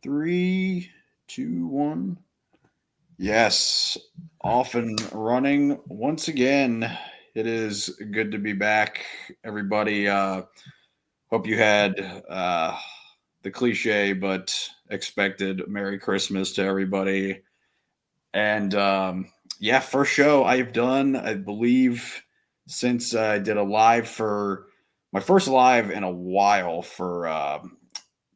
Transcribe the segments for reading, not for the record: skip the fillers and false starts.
Three, two, one. Yes, off and running once again. It is good to be back, everybody. Hope you had the cliche but expected Merry Christmas to everybody. And yeah, first show I've done, I believe, since I did a live for my first live in a while for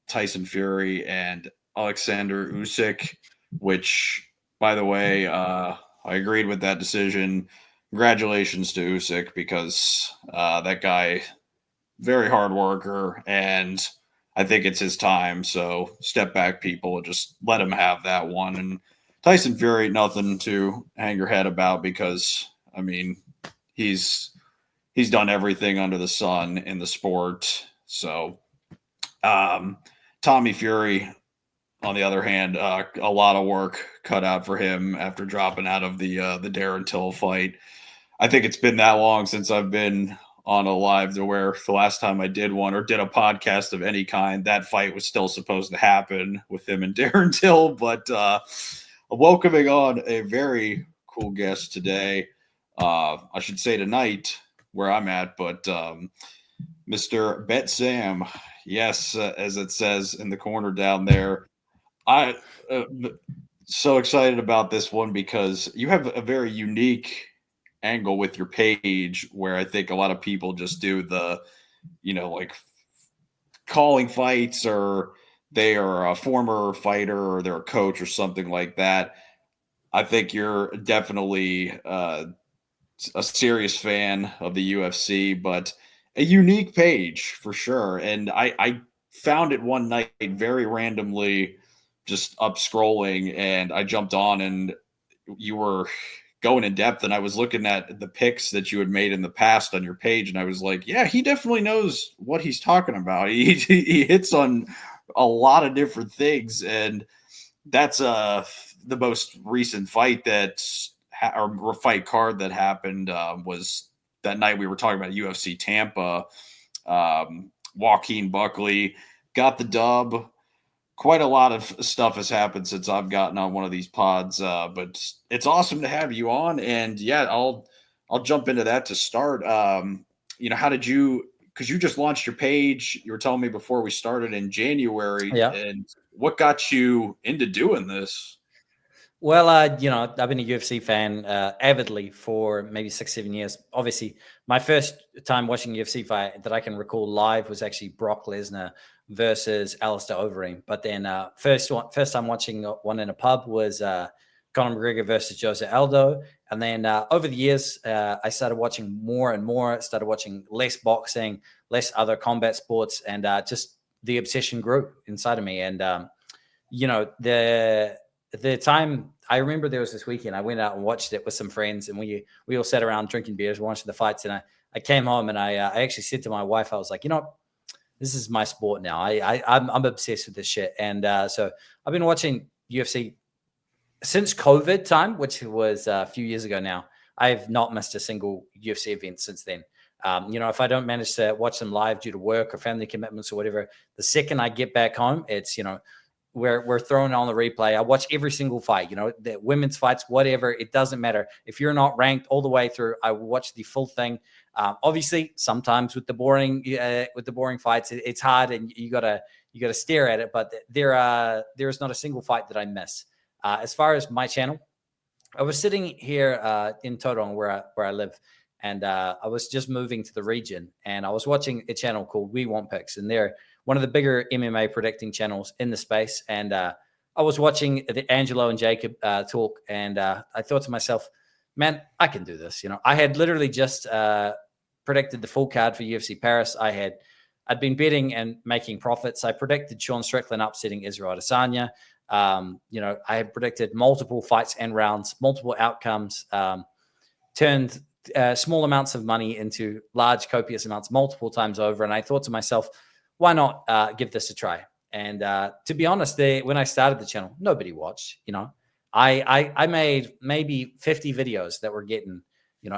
Tyson Fury and Alexander Usyk, which, by the way, I agreed with that decision. Congratulations to Usyk because that guy, very hard worker, and I think it's his time. So step back, people, and just let him have that one. And Tyson Fury, nothing to hang your head about because I mean he's done everything under the sun in the sport. So um, Tommy Fury, on the other hand, a lot of work cut out for him after dropping out of the Darren Till fight. I think it's been that long since I've been on a live to where the last time I did one or did a podcast of any kind, that fight was still supposed to happen with him and Darren Till. But welcoming on a very cool guest today. I should say tonight where I'm at, but Mr. Bet Sam. Yes, as it says in the corner down there. I so excited about this one because you have a very unique angle with your page where I think a lot of people just do the, like calling fights or they are a former fighter or they're a coach or something like that. I think you're definitely a serious fan of the UFC, but a unique page for sure. And I found it one night very randomly, just up scrolling, and I jumped on, and you were going in depth. And I was looking at the picks that you had made in the past on your page, and I was like, yeah, he definitely knows what he's talking about. He hits on a lot of different things, and that's the most recent fight that or fight card that happened was that night we were talking about UFC Tampa. Joaquin Buckley got the dub. Quite a lot of stuff has happened since I've gotten on one of these pods, but it's awesome to have you on. And yeah, I'll jump into that to start. How did you? Because you just launched your page. You were telling me before we started in January, Yeah. and what got you into doing this? Well, I've been a UFC fan avidly for maybe 6, 7 years. Obviously, my first time watching UFC fight that I can recall live was actually Brock Lesnar versus Alistair Overeem. But then first time watching one in a pub was Conor McGregor versus Jose Aldo. And then over the years, I started watching more and more. Started watching less boxing, less other combat sports, and just the obsession grew inside of me. And the time I remember there was this weekend I went out and watched it with some friends, and we all sat around drinking beers, watching the fights. And I came home and I actually said to my wife, I was like, this is my sport now. I'm obsessed with this shit. And so I've been watching UFC since COVID time, which was a few years ago now. I've not missed a single UFC event since then. If I don't manage to watch them live due to work or family commitments or whatever, the second I get back home, it's we're throwing on the replay. I watch every single fight, the women's fights, whatever. It doesn't matter. If you're not ranked all the way through, I watch the full thing. Obviously, sometimes with the boring fights, it's hard and you gotta stare at it. But there is not a single fight that I miss. As far as my channel, I was sitting here in Todong where I live, and I was just moving to the region, and I was watching a channel called We Want Picks, and they're one of the bigger MMA predicting channels in the space. And I was watching the Angelo and Jacob talk, and I thought to myself, man, I can do this. I had literally just predicted the full card for UFC Paris. I'd been betting and making profits. I predicted Sean Strickland upsetting Israel Adesanya. I had predicted multiple fights and rounds, multiple outcomes, turned small amounts of money into large, copious amounts multiple times over. And I thought to myself, why not give this a try? And to be honest, when I started the channel, nobody watched. I made maybe 50 videos that were getting,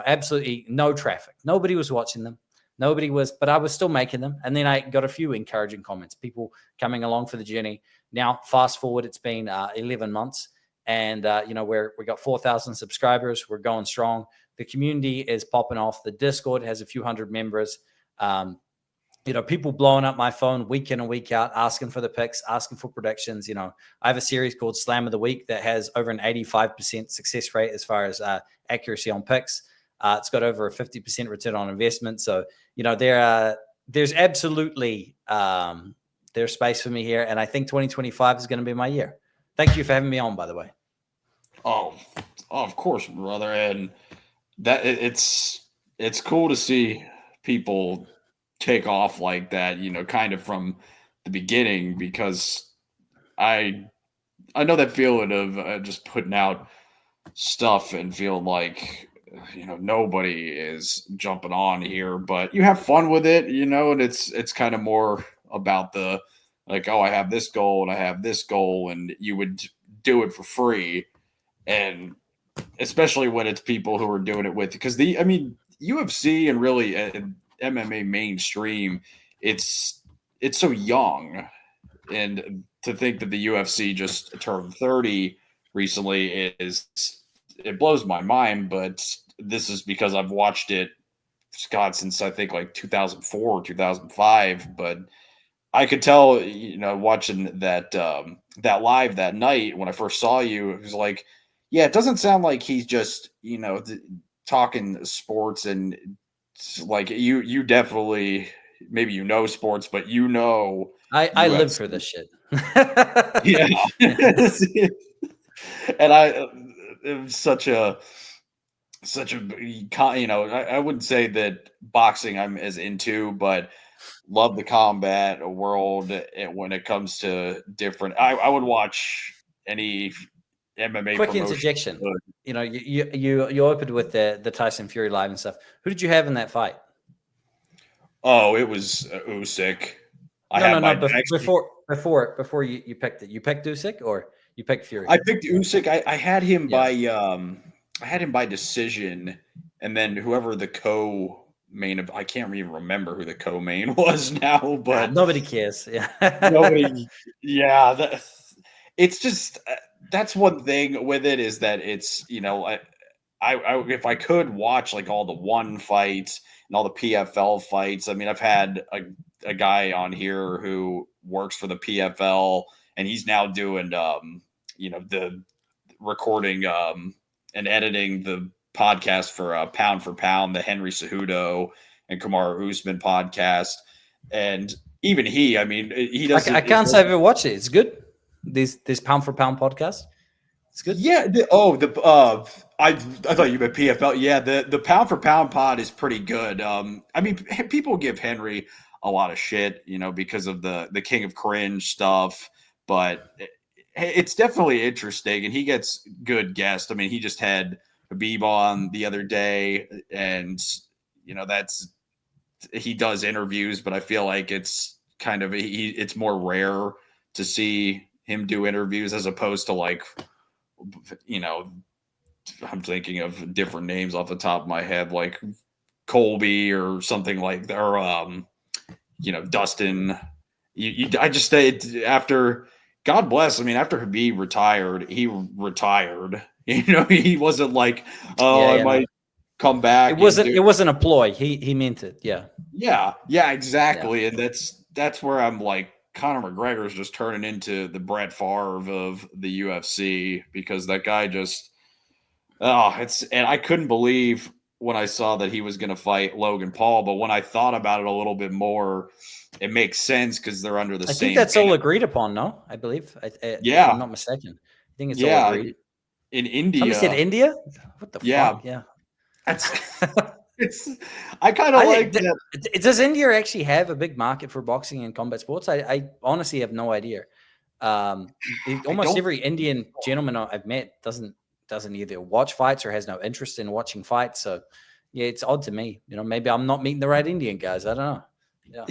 absolutely no traffic. Nobody was watching them. Nobody was, but I was still making them. And then I got a few encouraging comments, people coming along for the journey. Now, fast forward, it's been 11 months. And, we got 4,000 subscribers. We're going strong. The community is popping off. The Discord has a few hundred members. People blowing up my phone week in and week out, asking for the picks, asking for predictions. I have a series called Slam of the Week that has over an 85% success rate as far as accuracy on picks. It's got over a 50% return on investment. So, there's absolutely there's space for me here. And I think 2025 is going to be my year. Thank you for having me on, by the way. Oh, of course, brother. And that it's cool to see people take off like that, kind of from the beginning, because I know that feeling of just putting out stuff and feeling like, nobody is jumping on here, but you have fun with it, and it's kind of more about the, like, oh, I have this goal and I have this goal, and you would do it for free. And especially when it's people who are doing it with, because UFC and really MMA mainstream, it's so young, and to think that the UFC just turned 30 recently it blows my mind. But this is because I've watched it, Scott, since I think like 2004 or 2005. But I could tell, watching that live that night when I first saw you, it was like, yeah, it doesn't sound like he's just, talking sports, and like you definitely, maybe sports, but I live for this shit. Yeah. And it was such a I wouldn't say that boxing I'm as into, but love the combat world. When it comes to different, I would watch any MMA Quick promotion. interjection. You opened with the Tyson Fury live and stuff. Who did you have in that fight? Oh, it was Usyk. Before you picked it, you picked Usyk or you picked Fury? I picked Usyk. I had him by decision, and then whoever the co-main, I can't even remember who the co-main was now, but nobody cares. Yeah, nobody. Yeah, it's just that's one thing with it, is that it's I if I could watch like all the one fights and all the PFL fights. I mean, I've had a guy on here who works for the PFL, and he's now doing the recording and editing the podcast for Pound for Pound, the Henry Cejudo and Kamaru Usman podcast. And even he doesn't. I can't say I've ever watched it. It's good. This Pound for Pound podcast. It's good. Yeah. I thought you meant PFL. Yeah. The Pound for Pound pod is pretty good. People give Henry a lot of shit, because of the King of Cringe stuff, but it's definitely interesting, and he gets good guests. I mean, he just had Habib on the other day, and he does interviews, but I feel like it's kind of it's more rare to see him do interviews, as opposed to like, I'm thinking of different names off the top of my head, like Colby or something like that, or Dustin. I just stayed after. God bless. I mean, after Habib retired, he retired. He wasn't like, I might come back. It wasn't a ploy. He meant it. Yeah. Yeah, exactly. Yeah. And that's where I'm like, Conor McGregor is just turning into the Brett Favre of the UFC, because that guy just, and I couldn't believe when I saw that he was going to fight Logan Paul. But when I thought about it a little bit more, it makes sense, because they're under the same. I think that's all agreed upon, no? I believe. If I'm not mistaken. I think it's all agreed. In India. Somebody said India? What the fuck? Yeah. I kind of like that. Does India actually have a big market for boxing and combat sports? I honestly have no idea. Almost every Indian gentleman I've met doesn't either watch fights or has no interest in watching fights. So yeah, it's odd to me. Maybe I'm not meeting the right Indian guys. I don't know. Yeah.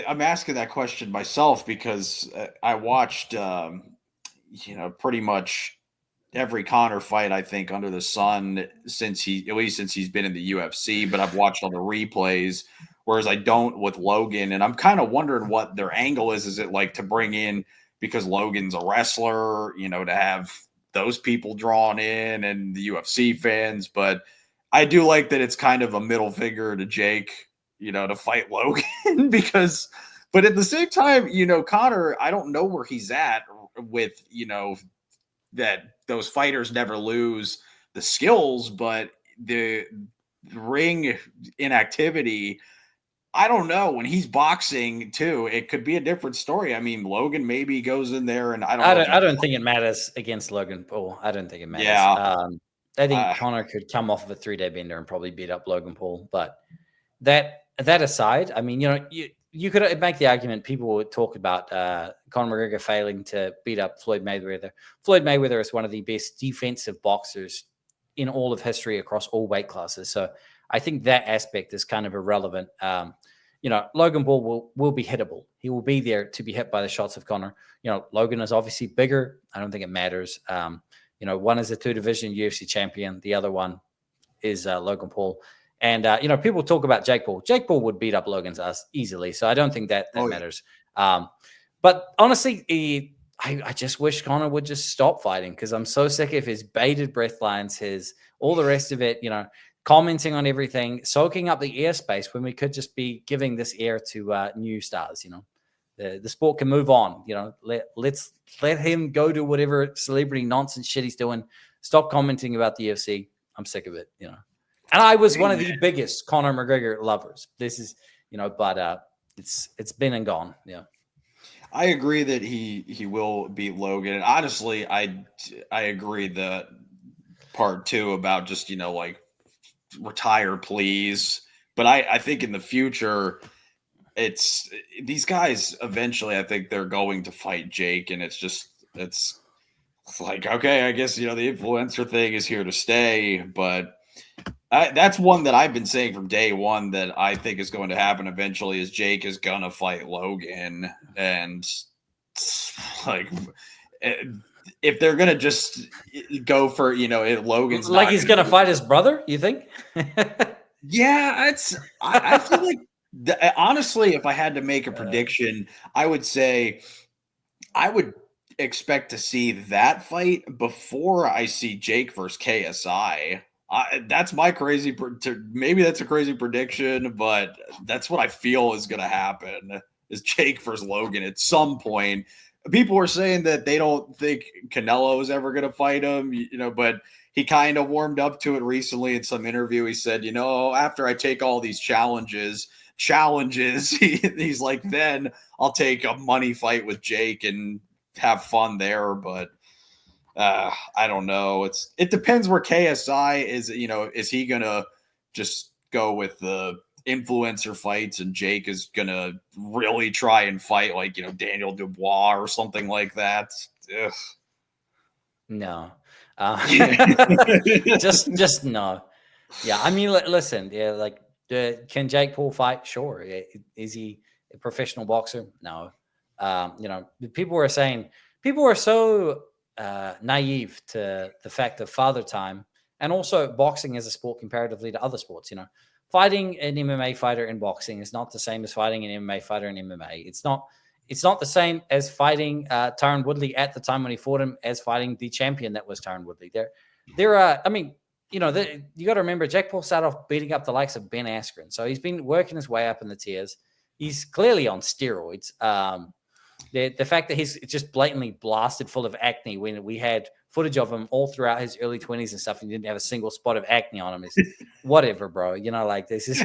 I'm asking that question myself, because I watched, pretty much every Conor fight, I think, under the sun since he's been in the UFC, but I've watched all the replays, whereas I don't with Logan. And I'm kind of wondering what their angle is. Is it like to bring in, because Logan's a wrestler, to have those people drawn in and the UFC fans? But I do like that it's kind of a middle finger to Jake, to fight Logan but at the same time, Conor, I don't know where he's at with, that those fighters never lose the skills, but the ring inactivity, I don't know. When he's boxing too, it could be a different story. I mean, Logan maybe goes in there, and I don't think it matters against Logan Paul. I don't think it matters. Yeah. I think Conor could come off of a 3-day bender and probably beat up Logan Paul. But that aside, I mean, you could make the argument. People would talk about Conor McGregor failing to beat up Floyd Mayweather. Floyd Mayweather is one of the best defensive boxers in all of history across all weight classes. So I think that aspect is kind of irrelevant. Logan Paul will be hittable. He will be there to be hit by the shots of Conor. Logan is obviously bigger. I don't think it matters. One is a 2-division UFC champion. The other one is Logan Paul. And, people talk about Jake Paul. Jake Paul would beat up Logan's ass easily. So I don't think that matters. But honestly, I just wish Conor would just stop fighting, because I'm so sick of his bated breath lines, all the rest of it, commenting on everything, soaking up the airspace when we could just be giving this air to new stars. The sport can move on. Let's let him go do whatever celebrity nonsense shit he's doing. Stop commenting about the UFC. I'm sick of it. And I was one of the biggest Conor McGregor lovers. This is, but it's been and gone. Yeah. I agree that he will beat Logan. And honestly, I agree that part too about just, like, retire, please. But I think in the future, it's these guys eventually, I think they're going to fight Jake. And it's like, okay, I guess, the influencer thing is here to stay. But that's one that I've been saying from day one that I think is going to happen eventually, is Jake is going to fight Logan. And like, if they're going to just go for, Logan's like he's going to fight his brother, you think? Yeah, I feel like honestly, if I had to make a prediction, I would say I would expect to see that fight before I see Jake versus KSI. That's my crazy. Maybe that's a crazy prediction, but that's what I feel is going to happen: is Jake versus Logan at some point. People are saying that they don't think Canelo is ever going to fight him, but he kind of warmed up to it recently in some interview. He said, after I take all these challenges, he's like, then I'll take a money fight with Jake and have fun there. But I don't know. It depends where KSI is. Is he gonna just go with the influencer fights, and Jake is gonna really try and fight like Daniel Dubois or something like that? Ugh. No, just no. Yeah, I mean, listen. Yeah, like, can Jake Paul fight? Sure. Is he a professional boxer? No. People are so naive to the fact of father time, and also boxing as a sport comparatively to other sports. Fighting an MMA fighter in boxing is not the same as fighting an MMA fighter in MMA. It's not the same as fighting Tyron Woodley at the time when he fought him, as fighting the champion that was Tyron Woodley. I mean, you got to remember, Jake Paul started off beating up the likes of Ben Askren, so he's been working his way up in the tiers. He's clearly on steroids. The fact that he's just blatantly blasted full of acne, when we had footage of him all throughout his early 20s and stuff, and he didn't have a single spot of acne on him, is whatever, bro. Like, this is,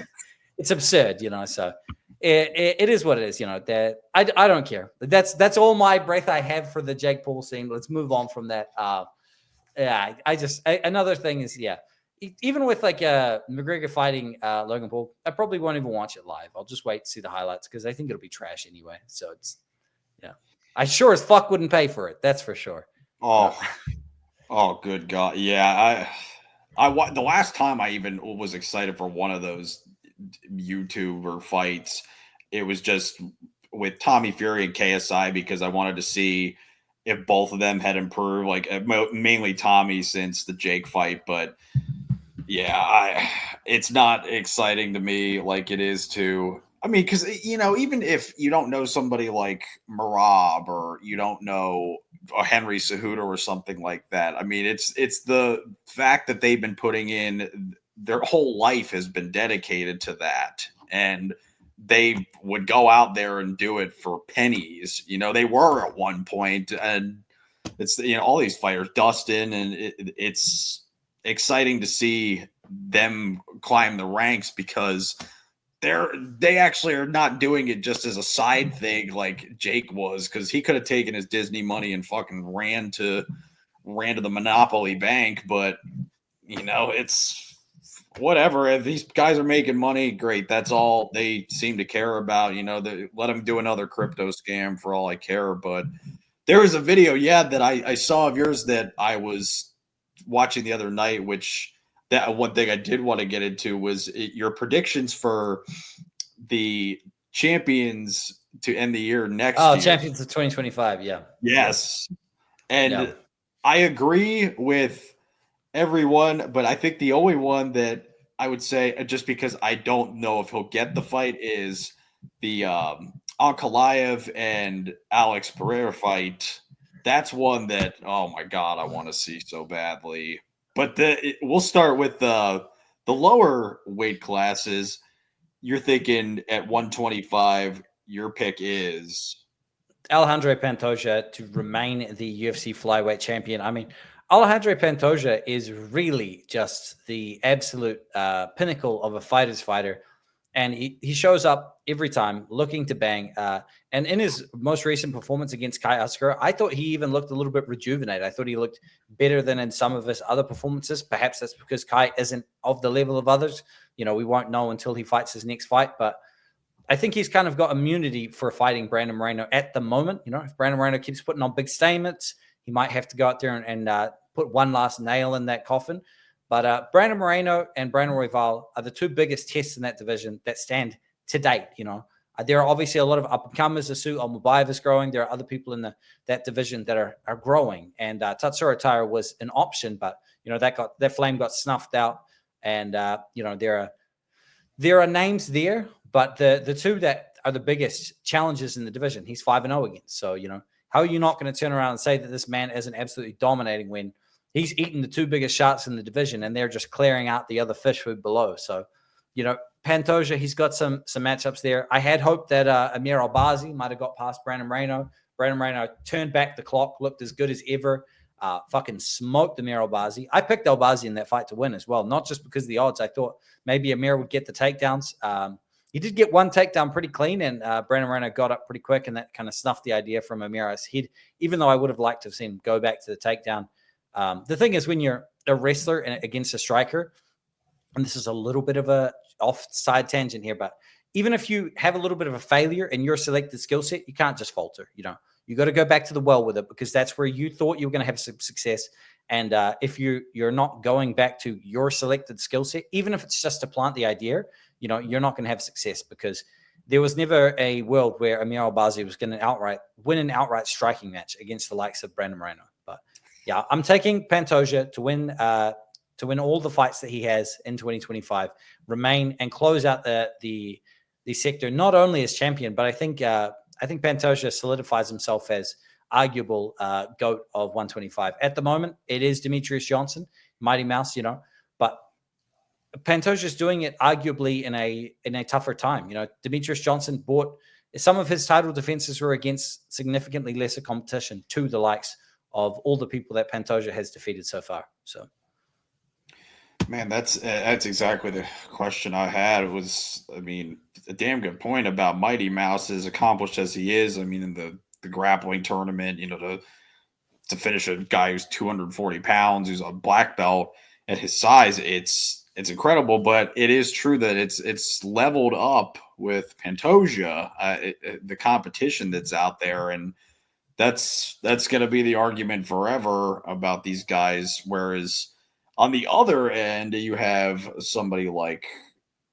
it's absurd, so it is what it is. That I don't care. That's all my breath I have for the Jake Paul scene. Let's move on from that. Another thing is, even with like McGregor fighting Logan Paul, I probably won't even watch it live. I'll just wait to see the highlights, because I think it'll be trash anyway. So I sure as fuck wouldn't pay for it. That's for sure. Oh good God. Yeah. The last time I even was excited for one of those YouTuber fights, it was just with Tommy Fury and KSI, because I wanted to see if both of them had improved, like mainly Tommy since the Jake fight. But yeah, it's not exciting to me like it is to. I mean, because even if you don't know somebody like Marab or you don't know Henry Cejudo or something like that, I mean, it's the fact that they've been putting in their whole life has been dedicated to that, and they would go out there and do it for pennies. They were at one point, and it's all these fighters, Dustin, and it's exciting to see them climb the ranks because they actually are not doing it just as a side thing like Jake was, because he could have taken his Disney money and fucking ran to the Monopoly Bank. But it's whatever. If these guys are making money, great. That's all they seem to care about. Let them do another crypto scam for all I care. But there was a video, that I saw of yours that I was watching the other night, which that one thing I did want to get into was your predictions for the champions to end the year next year. Champions of 2025. Yeah. Yes. And I agree with everyone, but I think the only one that I would say, just because I don't know if he'll get the fight, is the Ankalaev and Alex Pereira fight. That's one that, oh my God, I want to see so badly. But we'll start with the lower weight classes. You're thinking at 125, your pick is Alejandro Pantoja to remain the UFC flyweight champion. I mean, Alejandro Pantoja is really just the absolute pinnacle of a fighter's fighter. And he shows up every time looking to bang. And in his most recent performance against Kai Oscar, I thought he even looked a little bit rejuvenated. I thought he looked better than in some of his other performances. Perhaps that's because Kai isn't of the level of others. We won't know until he fights his next fight. But I think he's kind of got immunity for fighting Brandon Moreno at the moment. If Brandon Moreno keeps putting on big statements, he might have to go out there and put one last nail in that coffin. But Brandon Moreno and Brandon Royval are the two biggest tests in that division that stand to date. There are obviously a lot of up-and-comers. Asu Almubayev is growing. There are other people in that division that are growing. And Tatsuro Taira was an option, but that flame got snuffed out. And there are names there, but the two that are the biggest challenges in the division, he's 5-0 against. So how are you not going to turn around and say that this man isn't absolutely dominating when he's eating the two biggest shots in the division and they're just clearing out the other fish food below? So, Pantoja, he's got some matchups there. I had hoped that Amir Albazi might have got past Brandon Moreno. Brandon Moreno turned back the clock, looked as good as ever, fucking smoked Amir Albazi. I picked Albazi in that fight to win as well, not just because of the odds. I thought maybe Amir would get the takedowns. He did get one takedown pretty clean, and Brandon Moreno got up pretty quick, and that kind of snuffed the idea from Amir's head, even though I would have liked to have seen him go back to the takedown. The thing is, when you're a wrestler against a striker, and this is a little bit of a offside tangent here, but even if you have a little bit of a failure in your selected skill set, you can't just falter. You got to go back to the well with it, because that's where you thought you were going to have some success. And if you're not going back to your selected skill set, even if it's just to plant the idea, you're not going to have success, because there was never a world where Amir Albazi was going to win an outright striking match against the likes of Brandon Moreno. But yeah, I'm taking Pantoja to win all the fights that he has in 2025, remain and close out the sector, not only as champion, but I think Pantoja solidifies himself as arguable GOAT of 125. At the moment, it is Demetrius Johnson, Mighty Mouse, but Pantoja's doing it arguably in a tougher time. Demetrius Johnson bought some of his title defenses were against significantly lesser competition to the likes of all the people that Pantoja has defeated so far. So, man, that's exactly the question I had. A damn good point about Mighty Mouse, as accomplished as he is. In the grappling tournament, to finish a guy who's 240 pounds, who's a black belt at his size, it's incredible. But it is true that it's leveled up with Pantoja, the competition that's out there, and that's going to be the argument forever about these guys. Whereas on the other end, you have somebody like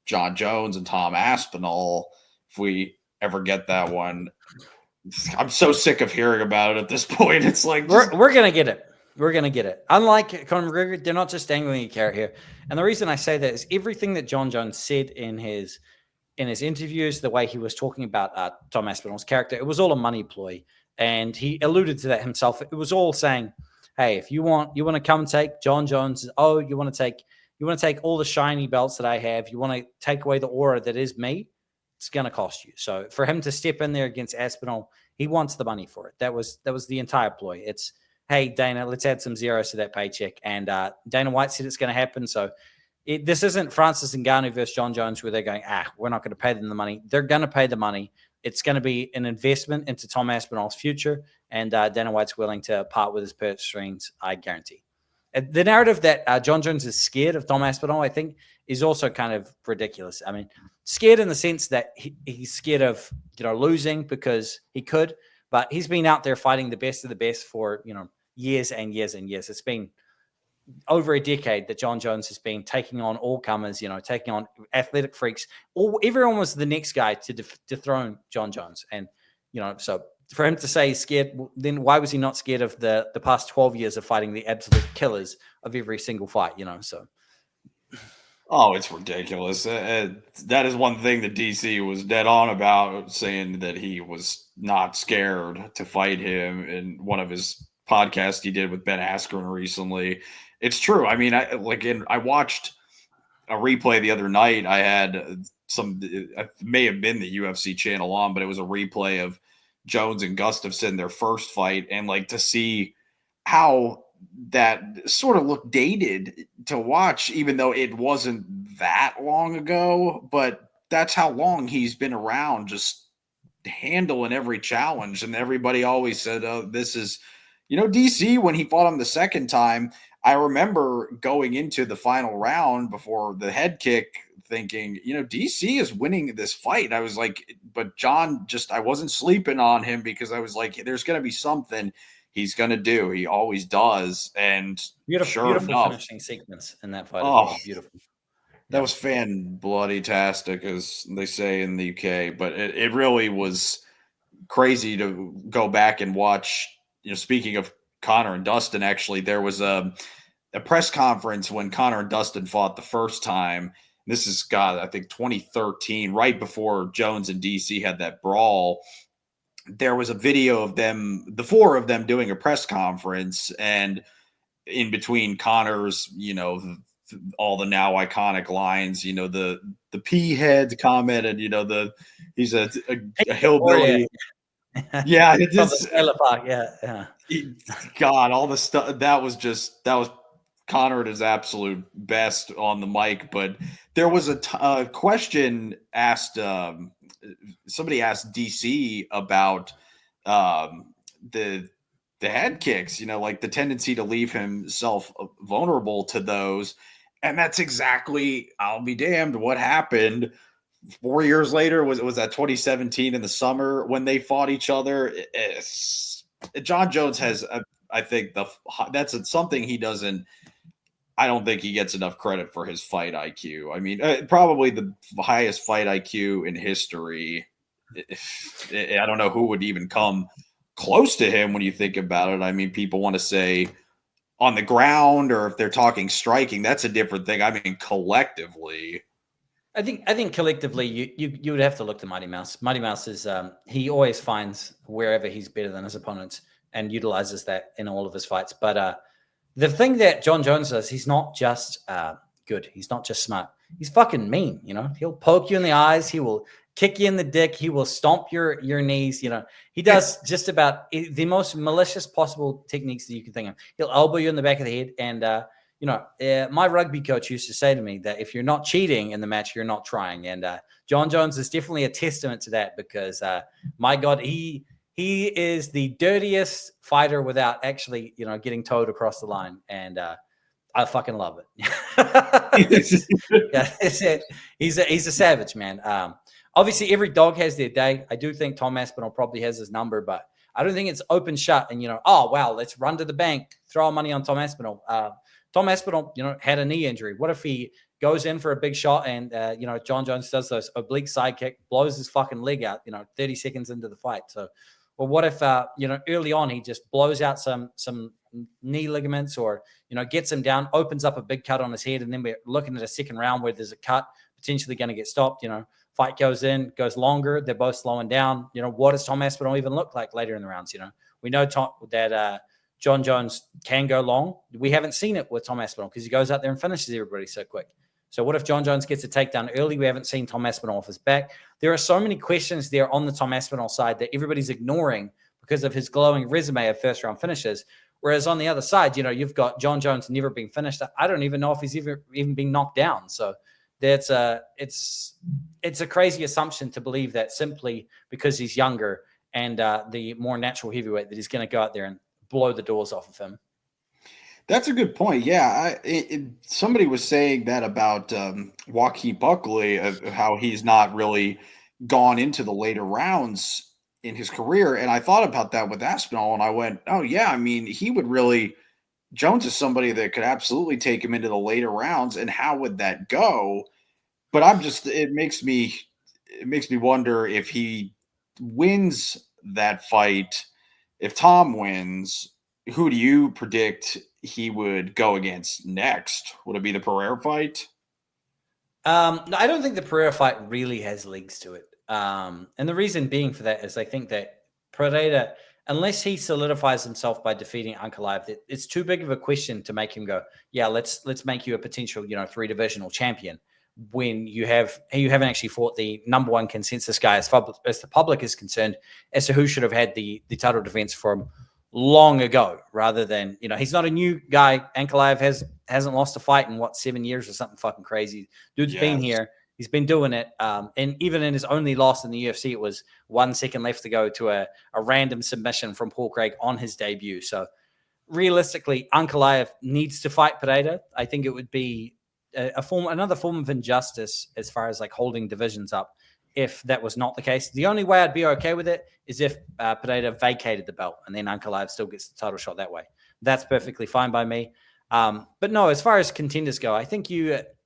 John Jones and Tom Aspinall, if we ever get that one. I'm so sick of hearing about it at this point. It's like we're gonna get it. We're gonna get it. Unlike Conor McGregor, they're not just dangling a carrot here. And the reason I say that is everything that John Jones said in his interviews, the way he was talking about Tom Aspinall's character, it was all a money ploy, and he alluded to that himself. It was all saying, "Hey, if you want to come and take John Jones, you want to take all the shiny belts that I have, you want to take away the aura that is me, it's going to cost you." So for him to step in there against Aspinall, he wants the money for it. That was the entire ploy. It's, hey, Dana, let's add some zeros to that paycheck. And Dana White said it's going to happen. So this isn't Francis Ngannou versus John Jones where they're going, we're not going to pay them the money. They're going to pay the money. It's going to be an investment into Tom Aspinall's future. And Dana White's willing to part with his purse strings, I guarantee. The narrative that John Jones is scared of Tom Aspinall, I think, is also kind of ridiculous. I mean, scared in the sense that he's scared of, losing because he could, but he's been out there fighting the best of the best for, years and years and years. It's been over a decade that John Jones has been taking on all comers, taking on athletic freaks. Everyone was the next guy to dethrone John Jones. And, so for him to say he's scared, then why was he not scared of the past 12 years of fighting the absolute killers of every single fight, so. Oh, it's ridiculous. That is one thing that DC was dead on about, saying that he was not scared to fight him in one of his podcasts he did with Ben Askren recently. It's true. I mean, I watched a replay the other night. I had it may have been the UFC channel on, but it was a replay of Jones and Gustafsson, their first fight, and to see how that sort of looked dated to watch, even though it wasn't that long ago, but that's how long he's been around, just handling every challenge. And everybody always said, oh, this is, DC, when he fought him the second time, I remember going into the final round before the head kick thinking, DC is winning this fight. I was like, but John, I wasn't sleeping on him because I was like, there's going to be something he's going to do. He always does. And beautiful enough, finishing sequence in that fight as well. Beautiful. That was fan bloody-tastic, as they say in the UK. But it really was crazy to go back and watch. Speaking of Conor and Dustin, actually, there was a press conference when Conor and Dustin fought the first time. This is, I think 2013, right before Jones and DC had that brawl. There was a video of them, the four of them, doing a press conference, and in between Conor's, all the now iconic lines, the pea head commented, he's a hillbilly. Yeah, it is. Yeah. God, all the stuff that was Conor at his absolute best on the mic. But there was a question asked. Somebody asked DC about the head kicks, the tendency to leave himself vulnerable to those. And that's exactly, I'll be damned, what happened 4 years later. Was that 2017 in the summer when they fought each other? John Jones has, I think that's something he doesn't. I don't think he gets enough credit for his fight IQ. I mean, probably the highest fight IQ in history. I don't know who would even come close to him when you think about it. I mean, people want to say on the ground, or if they're talking striking, that's a different thing. I mean, collectively. I think collectively you would have to look to Mighty Mouse. Mighty Mouse is he always finds wherever he's better than his opponents and utilizes that in all of his fights. But the thing that John Jones does, he's not just good. He's not just smart. He's fucking mean. He'll poke you in the eyes. He will kick you in the dick. He will stomp your knees. He does just about the most malicious possible techniques that you can think of. He'll elbow you in the back of the head. And, my rugby coach used to say to me that if you're not cheating in the match, you're not trying. And John Jones is definitely a testament to that because, my God, he is the dirtiest fighter without actually, getting towed across the line. And I fucking love it. He's a savage, man. Obviously, every dog has their day. I do think Tom Aspinall probably has his number, but I don't think it's open shut. And, oh, wow, let's run to the bank, throw our money on Tom Aspinall. Tom Aspinall, had a knee injury. What if he goes in for a big shot and, John Jones does those oblique side kick, blows his fucking leg out, 30 seconds into the fight. So Well, what if, early on he just blows out some knee ligaments or, gets him down, opens up a big cut on his head, and then we're looking at a second round where there's a cut potentially going to get stopped. Fight goes longer. They're both slowing down. What does Tom Aspinall even look like later in the rounds? We know that John Jones can go long. We haven't seen it with Tom Aspinall because he goes out there and finishes everybody so quick. So what if John Jones gets a takedown early? We haven't seen Tom Aspinall off his back. There are so many questions there on the Tom Aspinall side that everybody's ignoring because of his glowing resume of first-round finishes. Whereas on the other side, you've got John Jones never being finished. I don't even know if he's even been knocked down. So it's a crazy assumption to believe that simply because he's younger and the more natural heavyweight that he's going to go out there and blow the doors off of him. That's a good point. Yeah, somebody was saying that about Joaquin Buckley, how he's not really gone into the later rounds in his career. And I thought about that with Aspinall, and I went, oh, yeah, I mean, he would really – Jones is somebody that could absolutely take him into the later rounds, and how would that go? But it makes me wonder if he wins that fight, if Tom wins, who do you predict he would go against next? Would it be the Pereira fight? No, I don't think the Pereira fight really has legs to it. And the reason being for that is I think that Pereira, unless he solidifies himself by defeating Ankalaev, it's too big of a question to make him go, yeah, let's make you a potential, 3-divisional champion when you haven't actually fought the number one consensus guy as the public is concerned as to who should have had the title defense from long ago, rather than, he's not a new guy. Ankalaev hasn't lost a fight in 7 years or something fucking crazy. Dude's been here. He's been doing it. And even in his only loss in the UFC, it was 1 second left to go to a random submission from Paul Craig on his debut. So realistically, Ankalaev needs to fight Pereira. I think it would be another form of injustice as far as like holding divisions up if that was not the case. The only way I'd be okay with it is if Pereira vacated the belt and then Ankalaev still gets the title shot that way. That's perfectly fine by me. But no, as far as contenders go, I think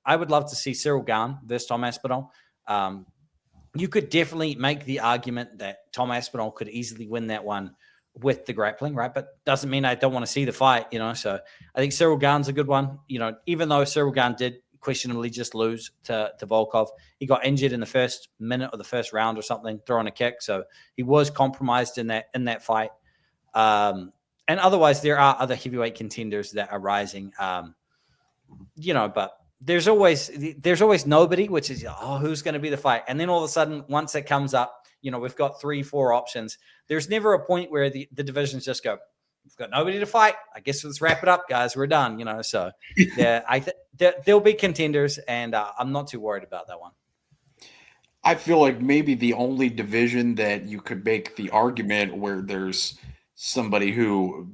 I would love to see Cyril Gane versus Tom Aspinall. You could definitely make the argument that Tom Aspinall could easily win that one with the grappling, right? But doesn't mean I don't want to see the fight, So I think Cyril Gane's a good one. Even though Cyril Gane did questionably just lose to Volkov, he got injured in the first minute of the first round or something, throwing a kick. So he was compromised in that fight. And otherwise, there are other heavyweight contenders that are rising. But there's always nobody, which is, who's going to be the fight? And then all of a sudden, once it comes up, we've got 3-4 options. There's never a point where the divisions just go, we've got nobody to fight. I guess let's wrap it up, guys. We're done, So yeah, there'll be contenders, and I'm not too worried about that one. I feel like maybe the only division that you could make the argument where there's somebody who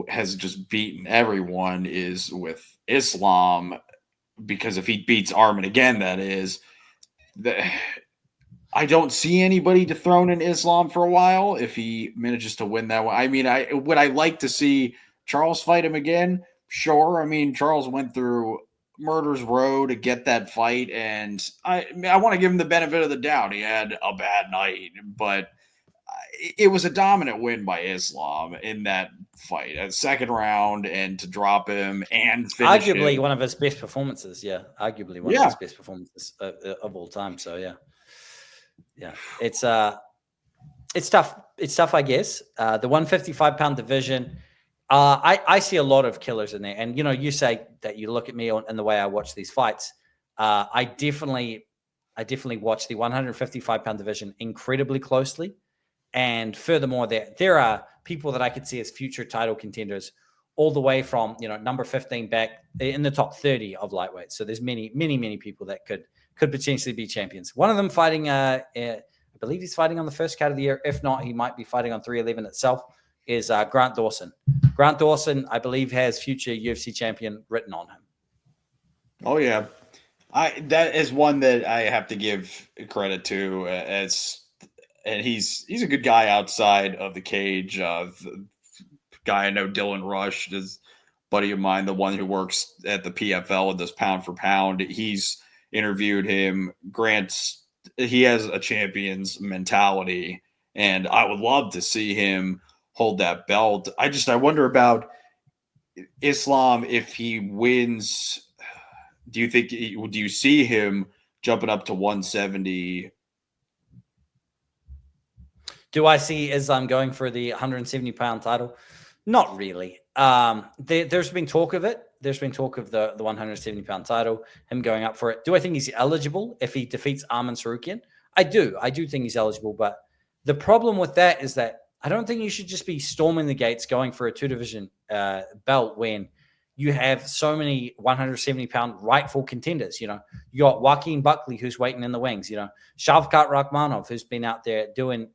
has just beaten everyone is with Islam, because if he beats Arman again, that is, I don't see anybody dethrone in Islam for a while if he manages to win that one. I mean, would I like to see Charles fight him again? Sure. I mean, Charles went through murder's row to get that fight, and I want to give him the benefit of the doubt. He had a bad night, but it was a dominant win by Islam in that fight, a second round, and to drop him and finish arguably him. One of his best performances. Yeah, arguably one of his best performances of all time. So yeah, it's tough. It's tough, I guess. The 155-pound division, I see a lot of killers in there. And, you say that you look at me and the way I watch these fights. I definitely watch the 155-pound division incredibly closely. And furthermore, there are people that I could see as future title contenders all the way from, number 15 back in the top 30 of lightweight. So there's many, many, many people that could potentially be champions. One of them fighting, I believe he's fighting on the first card of the year. If not, he might be fighting on 311 itself, is Grant Dawson. Grant Dawson, I believe, has future UFC champion written on him. Oh, yeah. That is one that I have to give credit to, and he's a good guy outside of the cage. The guy I know, Dylan Rush, is a buddy of mine, the one who works at the PFL and does pound for pound. He's interviewed him. He has a champion's mentality, and I would love to see him hold that belt. I wonder about Islam if he wins. Do you see him jumping up to 170? Do I see Islam going for the 170-pound title? Not really. There's been talk of it. There's been talk of the 170-pound title, him going up for it. Do I think he's eligible if he defeats Arman Sarukian? I do. I do think he's eligible. But the problem with that is that I don't think you should just be storming the gates going for a two-division belt when you have so many 170-pound rightful contenders. You got Joaquin Buckley, who's waiting in the wings. Shavkat Rakhmonov, who's been out there doing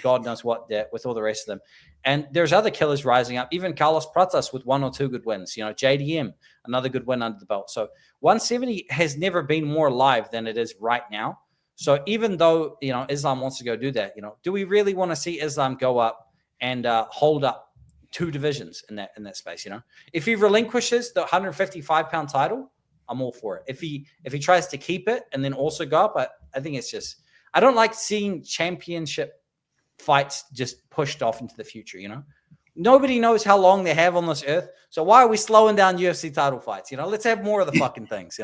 God knows what there with all the rest of them. And there's other killers rising up, even Carlos Pratas with 1 or 2 good wins. JDM, another good win under the belt. So 170 has never been more alive than it is right now. So even though, Islam wants to go do that, do we really want to see Islam go up and hold up 2 divisions in that space? If he relinquishes the 155-pound title, I'm all for it. If he tries to keep it and then also go up, I think it's just, I don't like seeing championship fights just pushed off into the future. Nobody knows how long they have on this earth, so why are we slowing down UFC title fights? Let's have more of the fucking things.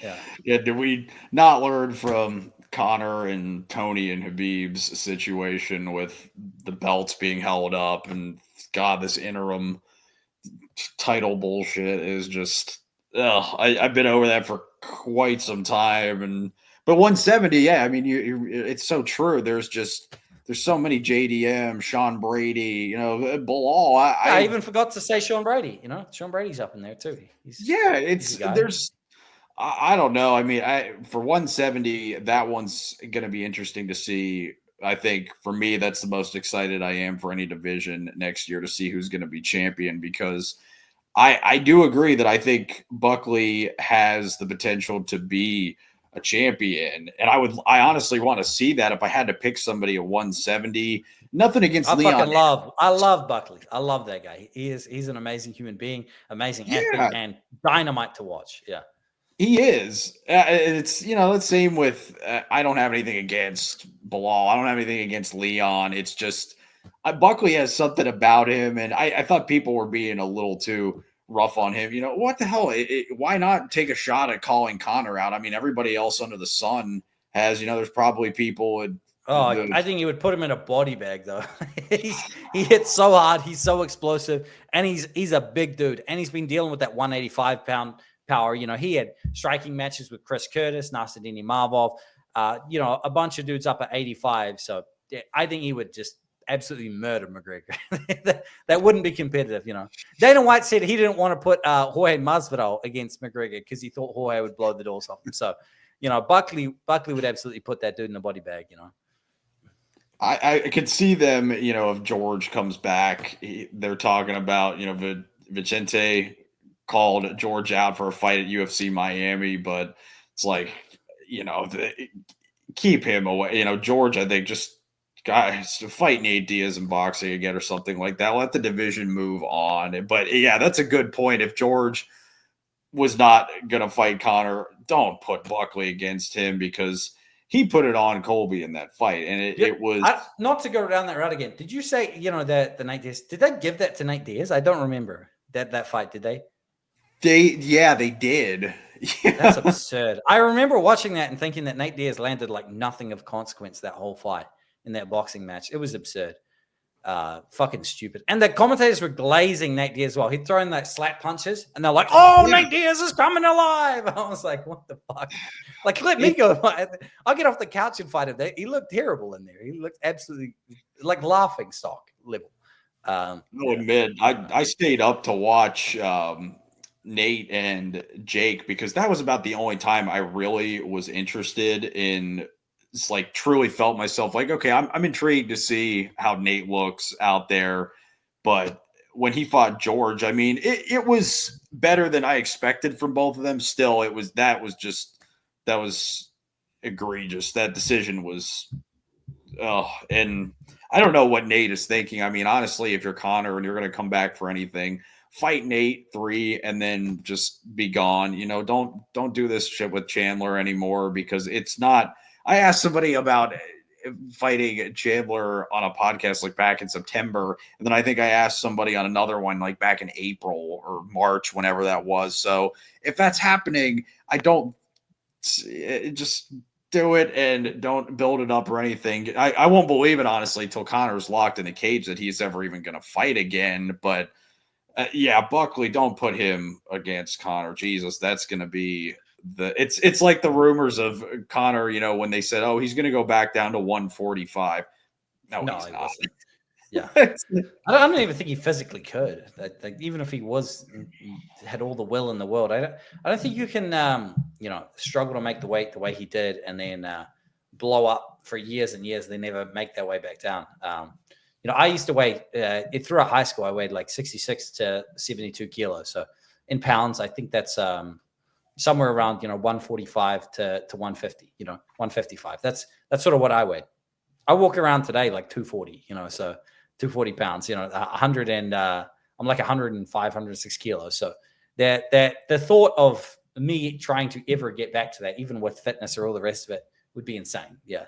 Yeah. Did we not learn from Conor and Tony and Khabib's situation with the belts being held up? And God, this interim title bullshit is just I've been over that for quite some time. But 170, yeah, I mean, it's so true. There's so many JDM, Sean Brady, Bilal. I even forgot to say Sean Brady. Sean Brady's up in there too. I don't know. I mean, for 170, that one's going to be interesting to see. I think for me, that's the most excited I am for any division next year to see who's going to be champion, because I do agree that I think Buckley has the potential to be a champion, and I honestly want to see that. If I had to pick somebody at 170, nothing against Leon. I love Buckley. I love that guy. He's an amazing human being, amazing athlete, and dynamite to watch. Yeah, he is. It's the same with. I don't have anything against Bilal. I don't have anything against Leon. It's just Buckley has something about him, and I thought people were being a little too rough on him. What the hell? Why not take a shot at calling Conor out? I mean, everybody else under the sun has. There's probably people. I think he would put him in a body bag, though. He hits so hard. He's so explosive, and he's a big dude, and he's been dealing with that 185-pound power. He had striking matches with Chris Curtis, Nasruddin Imavov, a bunch of dudes up at 85. So yeah, I think he would just absolutely murder McGregor. that wouldn't be competitive. Dana White said he didn't want to put Jorge Masvidal against McGregor because he thought Jorge would blow the doors off him. So, Buckley would absolutely put that dude in a body bag. I could see them. If George comes back, they're talking about Vicente called George out for a fight at UFC Miami, but it's like keep him away. George, I think just guys fight Nate Diaz in boxing again or something like that. Let the division move on. But yeah, that's a good point. If George was not going to fight Conor, don't put Buckley against him, because he put it on Colby in that fight. And it was not to go down that route again. Did you say, that the Nate Diaz, did they give that to Nate Diaz? I don't remember that fight. Did they? They did. Yeah. That's absurd. I remember watching that and thinking that Nate Diaz landed like nothing of consequence that whole fight in that boxing match. It was absurd. Fucking stupid. And the commentators were glazing Nate Diaz as well. He'd throw in like slap punches and they're like, oh, yeah, Nate Diaz is coming alive. I was like, what the fuck? Like, let me go. I'll get off the couch and fight him. He looked terrible in there. He looked absolutely like laughing stock level. I'll admit, I stayed up to watch Nate and Jake because that was about the only time I really was interested in. It's like truly felt myself like, okay, I'm intrigued to see how Nate looks out there. But when he fought George, I mean, it was better than I expected from both of them. Still, that was egregious. That decision was, and I don't know what Nate is thinking. I mean, honestly, if you're Conor and you're going to come back for anything, fight Nate 3 and then just be gone. Don't do this shit with Chandler anymore, because it's not. I asked somebody about fighting Chandler on a podcast like back in September. And then I think I asked somebody on another one like back in April or March, whenever that was. So if that's happening, I don't just do it and don't build it up or anything. I won't believe it, honestly, till Conor's locked in the cage that he's ever even going to fight again. But yeah, Buckley, don't put him against Conor. Jesus, that's going to be it's like the rumors of Conor, when they said, oh, he's going to go back down to 145. No, he's not. Yeah. I don't even think he physically could. Like, even if he had all the will in the world, I don't think you can, struggle to make the weight the way he did and then blow up for years and years. They never make their way back down. I used to weigh throughout high school. I weighed like 66 to 72 kilos. So in pounds, I think that's somewhere around 145 to 150. 155. That's sort of what I weighed. I walk around today like 240. So 240 pounds. 100 and I'm like 105, 106 kilos. So that the thought of me trying to ever get back to that, even with fitness or all the rest of it, would be insane. Yeah.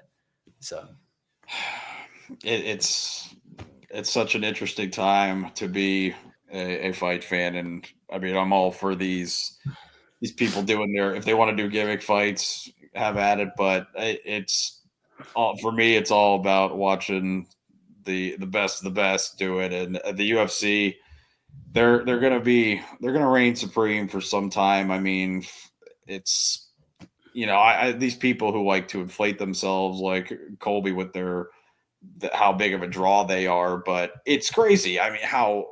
So it's such an interesting time to be a fight fan. And I mean, I'm all for these people doing if they want to do gimmick fights, have at it. But it's all, for me, it's all about watching the best of the best do it. And the UFC, they're going to reign supreme for some time. I mean, it's, these people who like to inflate themselves like Colby with how big of a draw they are, but it's crazy. I mean, how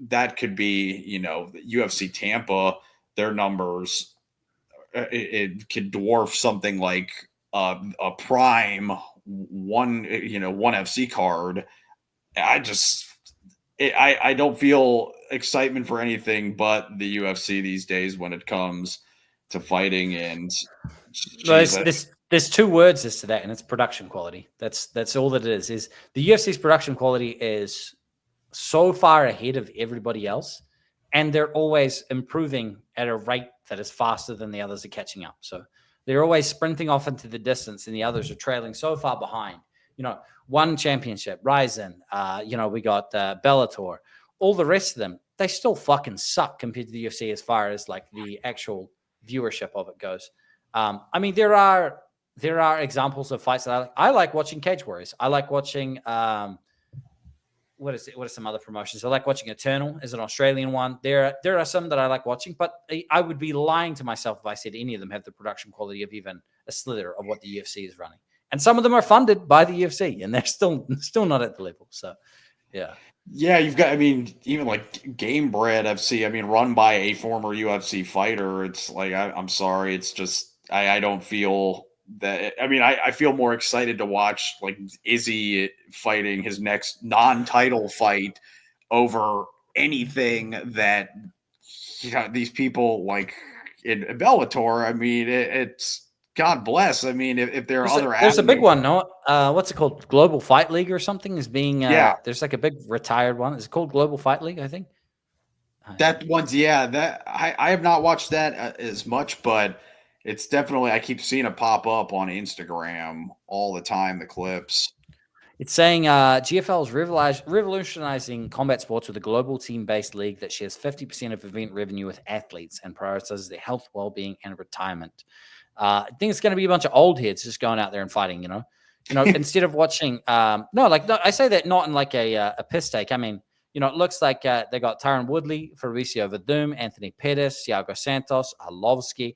that could be, the UFC Tampa, their numbers, it could dwarf something like a prime one FC card. I don't feel excitement for anything but the UFC these days when it comes to fighting. And there's two words as to that, and it's production quality. That's all that it is. Is the UFC's production quality is so far ahead of everybody else, and they're always improving at a rate that is faster than the others are catching up. So they're always sprinting off into the distance, and the others are trailing so far behind. One championship, Ryzen, we got Bellator, all the rest of them, they still fucking suck compared to the UFC as far as like the actual viewership of it goes. I mean, there are examples of fights that I like. I like watching Cage Warriors. I like watching what are some other promotions? I like watching Eternal, is an Australian one. There are some that I like watching, but I would be lying to myself if I said any of them have the production quality of even a slither of what the UFC is running. And some of them are funded by the UFC, and they're still not at the level. So, yeah. Yeah, you've got, I mean, even like Game Bread FC, I mean, run by a former UFC fighter. It's like, I'm sorry. It's just, I don't feel that. I mean, I feel more excited to watch like Izzy fighting his next non-title fight over anything that, these people like in Bellator. I mean, it's, God bless. I mean, if there are there's a big one, no? What's it called? Global Fight League or something is being. There's like a big retired one. Is it called Global Fight League? I think. That one's that I have not watched that as much, but it's definitely, I keep seeing it pop up on Instagram all the time. The clips. It's saying GFL is revolutionizing combat sports with a global team-based league that shares 50% of event revenue with athletes and prioritizes their health, well-being, and retirement. I think it's going to be a bunch of old heads just going out there and fighting, instead of watching. I say that not in like a piss take. I mean, it looks like they got Tyron Woodley, Fabricio Verdum, Anthony Pettis, Thiago Santos, Arlovsky,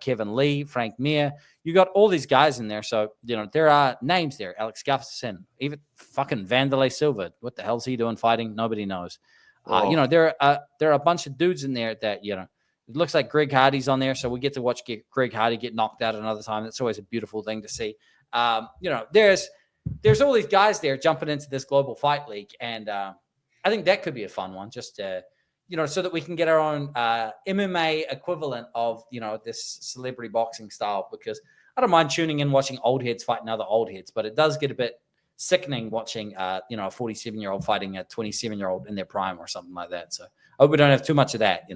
Kevin Lee, Frank Mir. You got all these guys in there. So, there are names there. Alex Gustafsson, even fucking Vanderlei Silva. What the hell's he doing fighting? Nobody knows. There are a bunch of dudes in there that, it looks like Greg Hardy's on there, so we get to watch Greg Hardy get knocked out another time. That's always a beautiful thing to see. There's all these guys there jumping into this global fight league, and I think that could be a fun one, just to, so that we can get our own MMA equivalent of, this celebrity boxing style, because I don't mind tuning in, watching old heads fighting other old heads, but it does get a bit sickening watching, a 47-year-old fighting a 27-year-old in their prime or something like that. So I hope we don't have too much of that,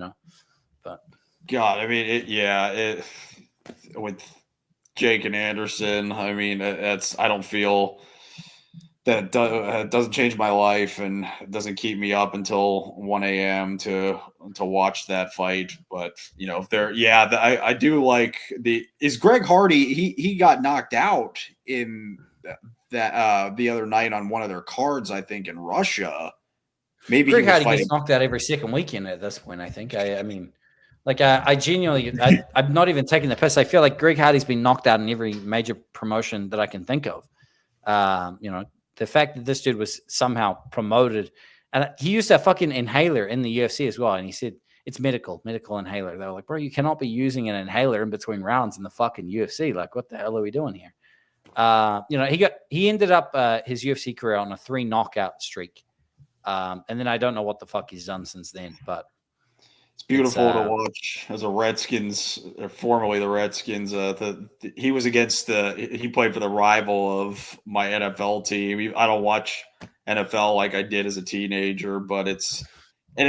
but. God, I mean, Jake and Anderson. I mean, I don't feel that doesn't change my life and doesn't keep me up until 1 a.m. to watch that fight. But if I do like is Greg Hardy. He got knocked out in that the other night on one of their cards, I think in Russia. Maybe Greg he was Hardy fighting. gets knocked out every second weekend at this point. I think. I mean, like I genuinely, I'm not even taking the piss. I feel like Greg Hardy's been knocked out in every major promotion that I can think of. The fact that this dude was somehow promoted, and he used that fucking inhaler in the UFC as well, and he said it's medical inhaler. They were like, bro, you cannot be using an inhaler in between rounds in the fucking UFC. Like, what the hell are we doing here? He ended up his UFC career on a 3 knockout streak. And then I don't know what the fuck he's done since then, but it's beautiful to watch as a Redskins, or formerly the Redskins. He was against he played for the rival of my NFL team. I don't watch NFL like I did as a teenager, but it's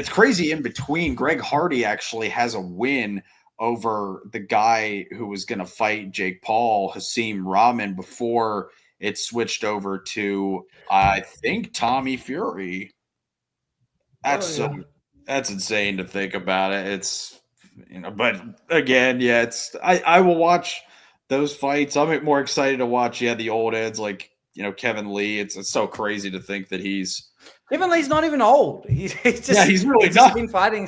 crazy in between. Greg Hardy actually has a win over the guy who was going to fight Jake Paul, Hasim Rahman, before it switched over to, I think, Tommy Fury. That's that's insane to think about it. It's, but again, yeah, I will watch those fights. I'm more excited to watch, the old heads like, Kevin Lee. It's so crazy to think that Kevin Lee's not even old. He's really just been fighting.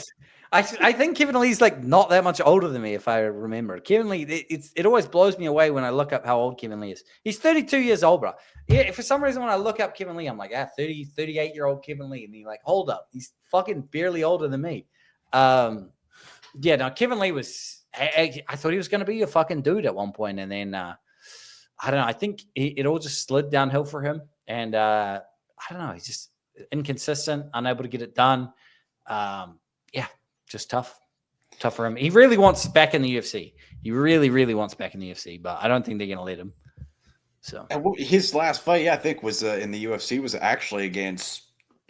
I think Kevin Lee's like not that much older than me, if I remember. Kevin Lee, it always blows me away when I look up how old Kevin Lee is. He's 32 years old, bro. Yeah, for some reason when I look up Kevin Lee, I'm like, 38-year-old Kevin Lee. And you're like, hold up, he's fucking barely older than me. Kevin Lee was, I thought he was going to be a fucking dude at one point. And then, I don't know, I think it all just slid downhill for him. And I don't know, he's just inconsistent, unable to get it done. Just tough for him. He really wants back in the UFC. He really, really wants back in the UFC, but I don't think they're going to let him. So his last fight, I think, was in the UFC was actually against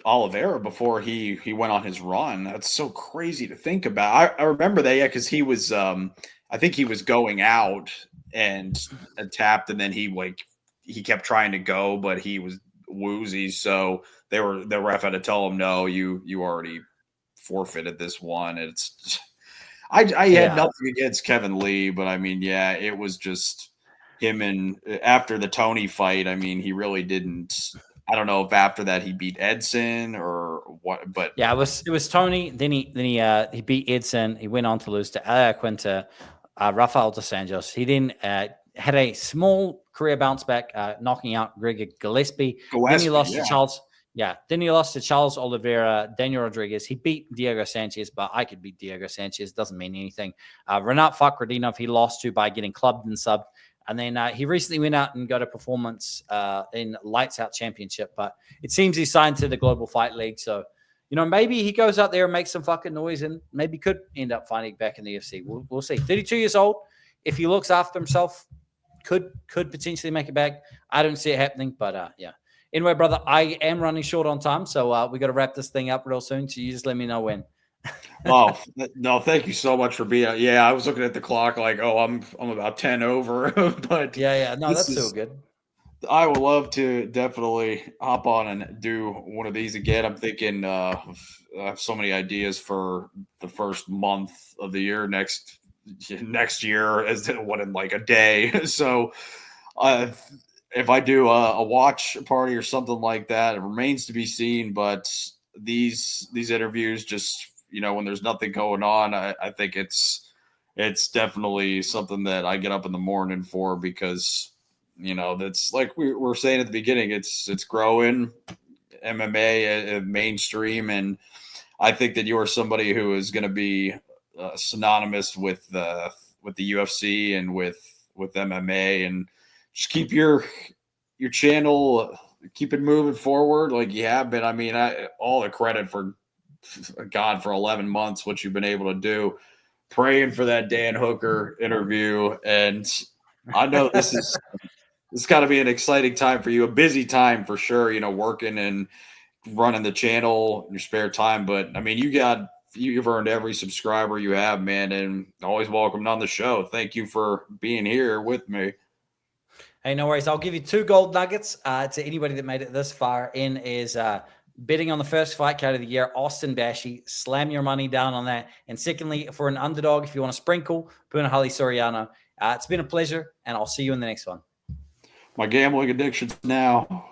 Oliveira before he went on his run. That's so crazy to think about. I remember that, because he was, I think he was going out and tapped, and then he kept trying to go, but he was woozy, so the ref had to tell him, no, you already forfeited this one. I had nothing against Kevin Lee, but I mean, it was just him. And after the Tony fight, I mean, he really didn't. I don't know if after that he beat Edson or what, but it was Tony. Then he beat Edson. He went on to lose to Quinta, Rafael dos Anjos. He then had a small career bounce back, knocking out Gregor Gillespie. Then he lost to Charles. Yeah, then he lost to Charles Oliveira, Daniel Rodriguez. He beat Diego Sanchez, but I could beat Diego Sanchez. Doesn't mean anything. Renat Fakhretdinov, he lost to by getting clubbed and subbed. And then he recently went out and got a performance in Lights Out Championship. But it seems he signed to the Global Fight League. So, maybe he goes out there and makes some fucking noise and maybe could end up fighting back in the UFC. We'll see. 32 years old. If he looks after himself, could potentially make it back. I don't see it happening, but yeah. Anyway, brother, I am running short on time, so we got to wrap this thing up real soon. So you just let me know when. Oh no, thank you so much for being. Yeah, I was looking at the clock like, oh, I'm about 10 over, but no, that's so good. I would love to definitely hop on and do one of these again. I'm thinking I have so many ideas for the first month of the year next year, as what in like a day. So if I do a watch party or something like that, it remains to be seen. But these interviews, just when there's nothing going on, I think it's definitely something that I get up in the morning for, because that's like we were saying at the beginning, it's growing, MMA mainstream, and I think that you are somebody who is going to be synonymous with the UFC and with MMA, and just keep your channel, keep it moving forward like you have been. I mean, all the credit for God for 11 months, what you've been able to do, praying for that Dan Hooker interview. And I know this got to be an exciting time for you, a busy time for sure, working and running the channel in your spare time. But I mean, you got you've earned every subscriber you have, man, and always welcomed on the show. Thank you for being here with me. Hey, no worries. I'll give you 2 gold nuggets to anybody that made it this far in is betting on the first fight card of the year, Austin Bashi. Slam your money down on that. And secondly, for an underdog, if you want to sprinkle, Punahele Soriano. It's been a pleasure, and I'll see you in the next one. My gambling addiction's now